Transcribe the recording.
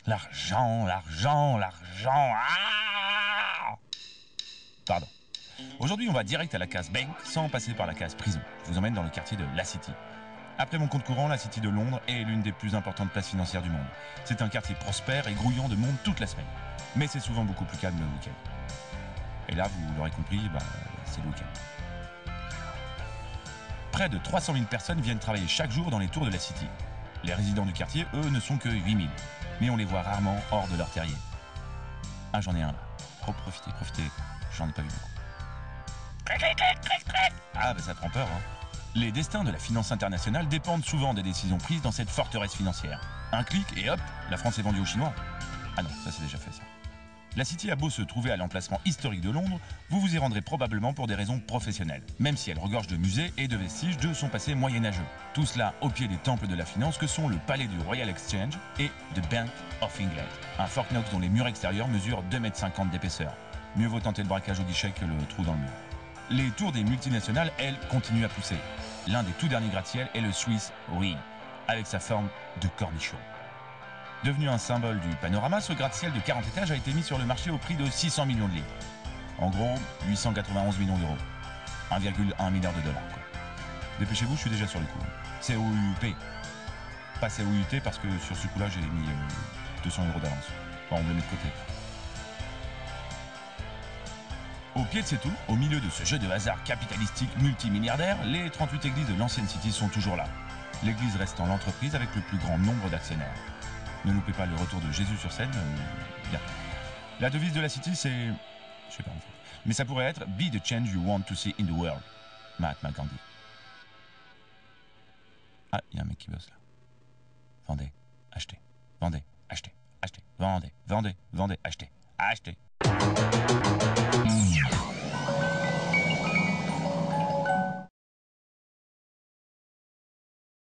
L'argent, l'argent, l'argent. Ah Pardon. Aujourd'hui, on va direct à la case bank sans passer par la case prison. Je vous emmène dans le quartier de La City. Après mon compte courant, la City de Londres est l'une des plus importantes places financières du monde. C'est un quartier prospère et grouillant de monde toute la semaine. Mais c'est souvent beaucoup plus calme le week-end. Et là, vous l'aurez compris, c'est le week-end. Près de 300 000 personnes viennent travailler chaque jour dans les tours de la City. Les résidents du quartier, eux, ne sont que 8 000. Mais on les voit rarement hors de leur terrier. Ah, j'en ai un là. Oh, profitez, j'en ai pas vu beaucoup. Ah, ça prend peur, hein. Les destins de la finance internationale dépendent souvent des décisions prises dans cette forteresse financière. Un clic et hop, la France est vendue aux Chinois. Ah non, ça c'est déjà fait ça. La City a beau se trouver à l'emplacement historique de Londres, vous vous y rendrez probablement pour des raisons professionnelles, même si elle regorge de musées et de vestiges de son passé moyenâgeux. Tout cela au pied des temples de la finance que sont le palais du Royal Exchange et The Bank of England, un Fort Knox dont les murs extérieurs mesurent 2,50 m d'épaisseur. Mieux vaut tenter le braquage au guichet que le trou dans le mur. Les tours des multinationales, elles, continuent à pousser. L'un des tout derniers gratte-ciel est le Swiss Re, avec sa forme de cornichon. Devenu un symbole du panorama, ce gratte-ciel de 40 étages a été mis sur le marché au prix de 600 millions de livres. En gros, 891 millions d'euros. 1,1 milliard de dollars, quoi. Dépêchez-vous, je suis déjà sur le coup. COUP. Pas COUT parce que sur ce coup-là, j'ai mis 200 euros d'avance. Bon, on me le met de côté. Au pied de ces tours, au milieu de ce jeu de hasard capitalistique multimilliardaire, les 38 églises de l'ancienne City sont toujours là. L'église restant l'entreprise avec le plus grand nombre d'actionnaires. Ne loupez pas le retour de Jésus sur scène, bien. La devise de la City, c'est... Je sais pas en fait. Mais ça pourrait être « Be the change you want to see in the world ». Mahatma Gandhi. Ah, il y a un mec qui bosse là. Vendez, achetez, vendez, achetez, achetez, vendez, vendez, vendez, achetez, achetez.